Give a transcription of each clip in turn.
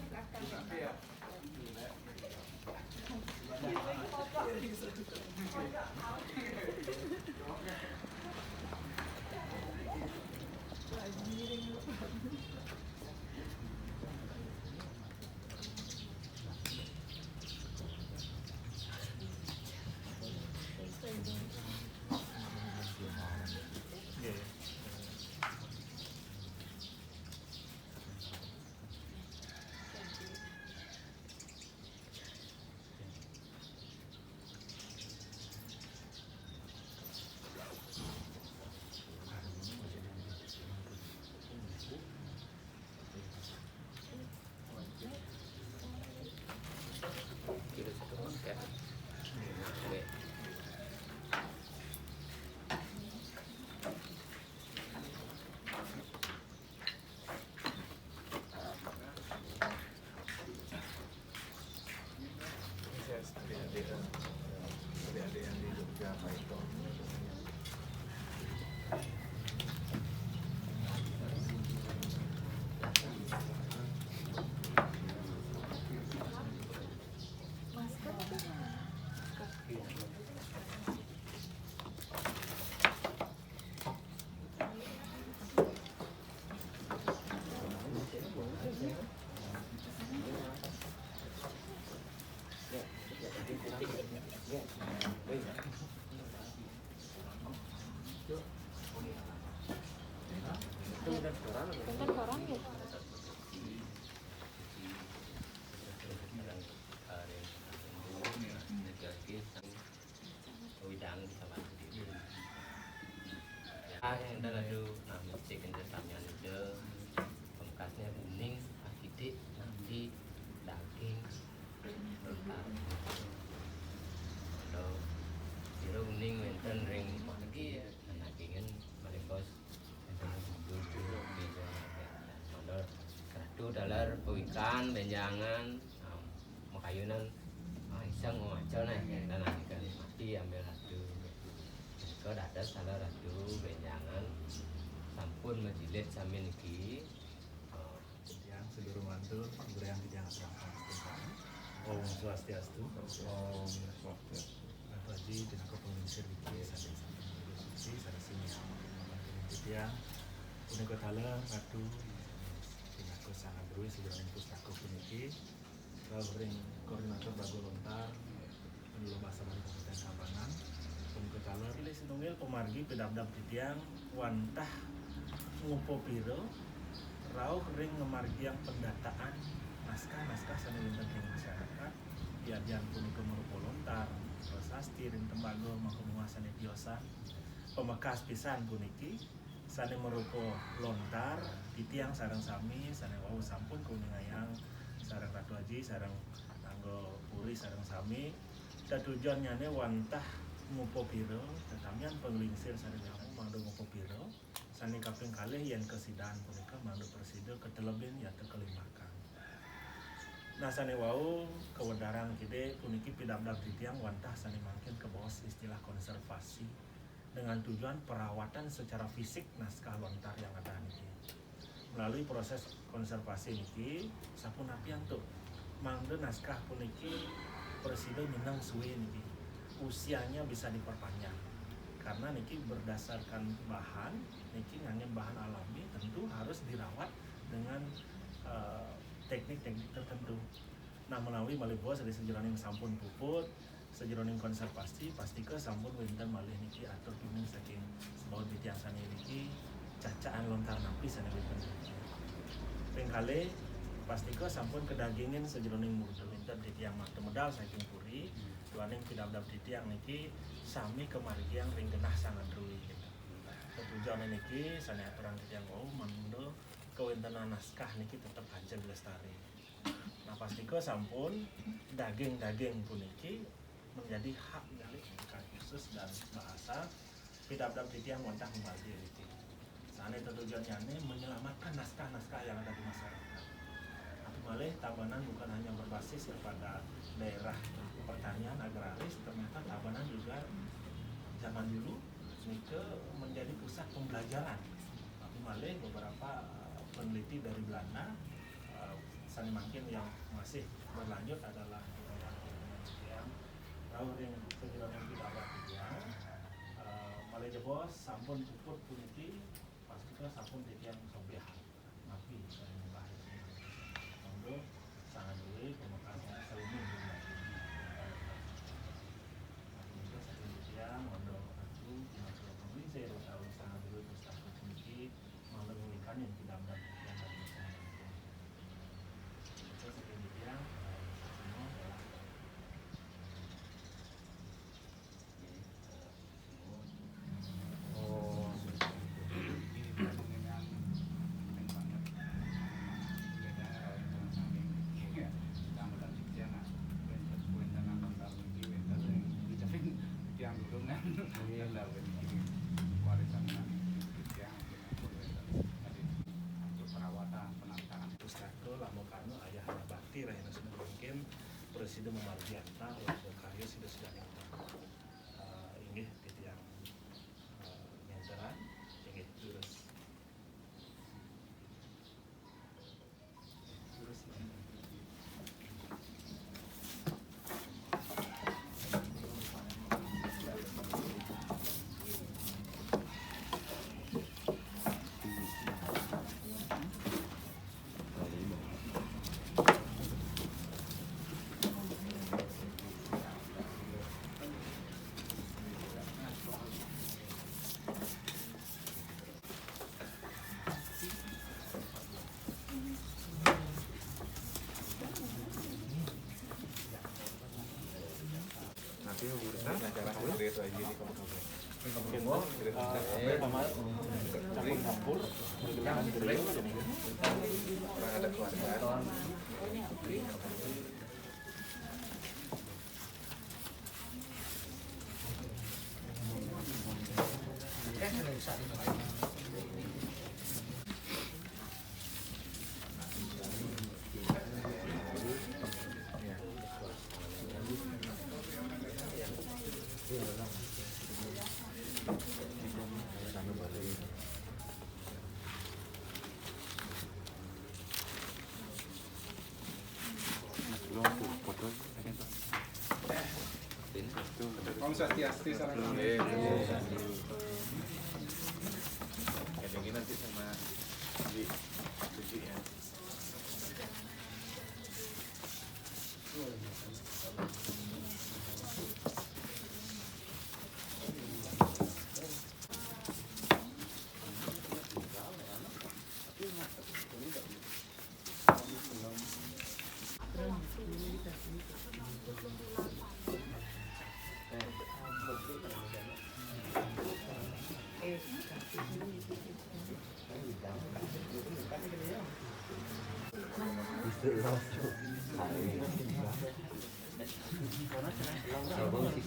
silakan. Adik-adik yang di Jogja Pak Ito. Konten koran ya. Yang dah lalu mesti kena samnya je pengkasnya bening akidik nanti daging kalau siro bening wenten ring lagi dagingin mereka satu dalar ikan benjangan makayunan iseng macam nih dan nanti kan mati ambil satu kau ada salah ratu benjangan sampun menjilid sambil niki Yang seluruh mantul yang dijangka serangkan. Om Swastiastu. Om Swastiastu. Atau Haji dengan kepenginsir diki sadar sampai suci sadar sini. Dia punya kotala ratu dengan kesangan dulu sejarah pustaka puniki. Lalu ring koordinator bago lontar penulung bahasa Melayu Kabupaten Tabanan. Ketaler pilih sinungil pemargi pedabdab titiang wantah ngupo piro rauh ring ngemargi yang pendataan naskah sanewinten ring masyarakat biadian punika merupa lontar prasasti ring tembaga mahumua sane biosan pemekas pisan puniki sane merupa lontar titiang sareng sami sane wau sampun kuningayang sareng Ratu Haji sareng anggo puri sareng sami dan tujuannya wantah ngupo piro tetamian penglingsir sane kamu mangdo ngupo piro sane kaping kalih yen kesidahan punika mangdo presida ketelebin ya tekelimakan. Nah sane wau kewedaran kide puniki pidabdab titiang wantah sane mangkin ke bawah istilah konservasi dengan tujuan perawatan secara fisik naskah lontar yang ada niki. Melalui proses konservasi niki sapun apian tuh mangdo naskah puniki presida minang suwe niki usianya bisa diperpanjang karena niki berdasarkan bahan niki ngangge bahan alami tentu harus dirawat dengan teknik-teknik tertentu. Nah melalui malih dari sejeroning sampun puput sejeroning konservasi pasti ke sampun winten malih niki atur pimin saking sebaut titiang sane niki cacaan lontar napis sane winten pengkale pasti ke sampun kedagingin sejeroning mudel winten titiang makte medal saking puri tuaning pidabdab titiang niki sami kemargiang ring genah sangat ruwi gitu. Tujuan niki sane aturan titiang wau mando kewintenan naskah niki tetap aja lestari. Nah pasti ke sampun daging-daging puniki menjadi hak dari khusus dan bahasa pidabdab titiang wantah memargi niki. Sane tujuannya menyelamatkan naskah-naskah yang ada di masyarakat. Tapi malih Tabanan bukan hanya berbasis kepada daerah pertanian agraris, ternyata Tabanan juga zaman dulu nike menjadi pusat pembelajaran. Tapi malih beberapa peneliti dari Belanda Sanimakin yang masih berlanjut adalah yang tahu yang kehilangan kita yang Malaysia bos sampun puput puniki pas kita sampun yang sobiah napi saya membahas untuk sangat dulu pemekaran selimin juga yang untuk aku masuk provinsi tahu sangat dulu Mustafa puniki mengulikan yang tidak benar yang dari Presiden memargianta untuk karya sudah ini yang nyantaran ini terus ada keluarga. Om Swastiastu salam. Kadang nanti sama di suci ya.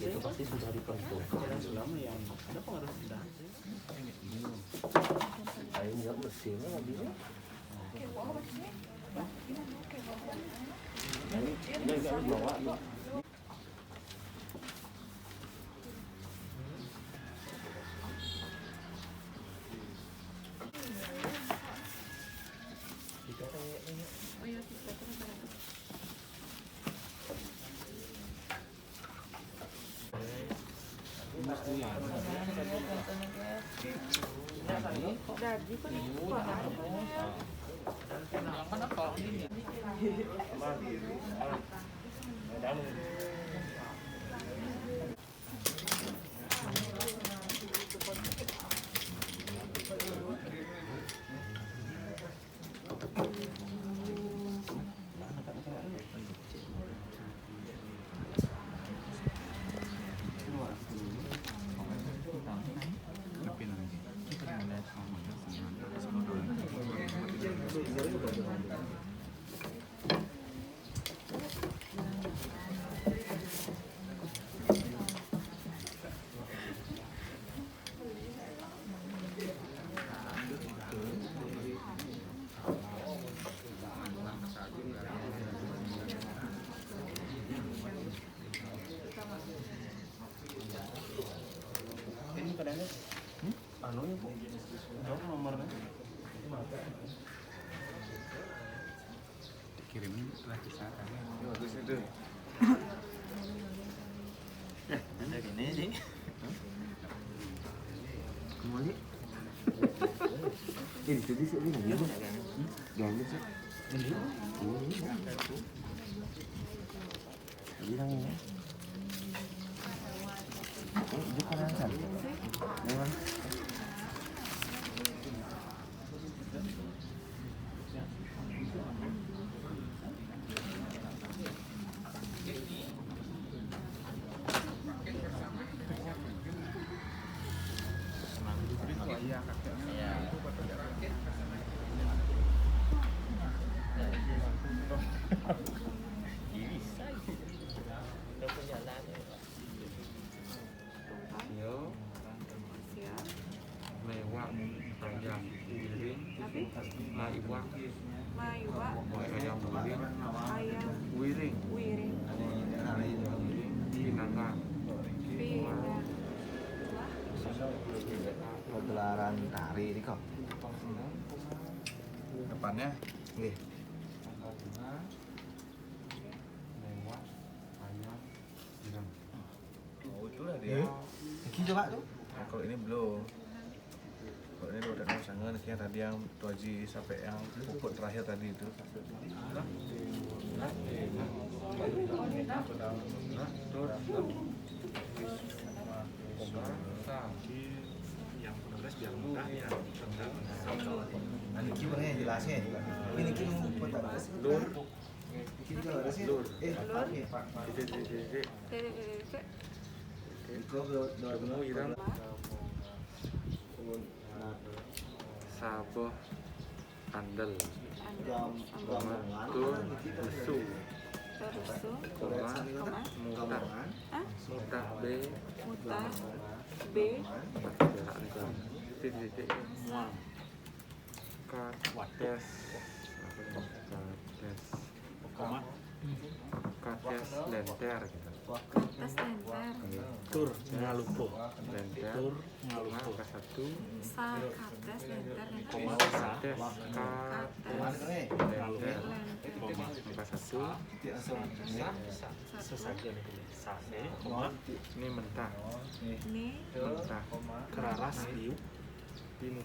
Itu pasti sudah diperhitungkan. Ada pengaruh sudah. Ayo nggak mesinnya mobilnya. Ini nggak bawa. Anu ya, Bu. Jauh nomornya. kirimin lagi sana. Bagus itu. Ada gini sih. Kembali. Ini tadi sih ini lagi. Jangan sih. Ini. Bilang ini. Itu kanan kan. Memang. Iya kakeknya. Yo, Siap. lewat ayam wiring, laiwak, Maiwa. ayam wiring, Ayam. wiring, Wiring. pinangan, Pinang. Pagelaran tari ini kok. Depannya. Nggih. lewat ayam wiring. Oh itulah dia. Iki coba tuh. Nah, kalau ini belum. Kalau ini udah ada sangat yang tadi yang Tuaji sampai yang pokok terakhir tadi itu. Yang penulis biar mudah ya tentang Ini gimana ya jelasnya? Ini kita mau buat apa sih? Lur. Kita kalau ada sih. Apa nih? Titik. Itu dua Irang. Nah, Saboh andel, Gamongan. musu, Terus. koma, mutah, Ah? mutah B, Muta. B. titik, kades, koma kades lenter gitu, Kertas lenter. tur ngalupo lenter, tur koma ngalupo angka 1, Sa. Kertas lenter. koma kades, kades, lenter, koma angka 1, sesajen itu sase koma ini mentah, Ini. mentah, keraras diuk ini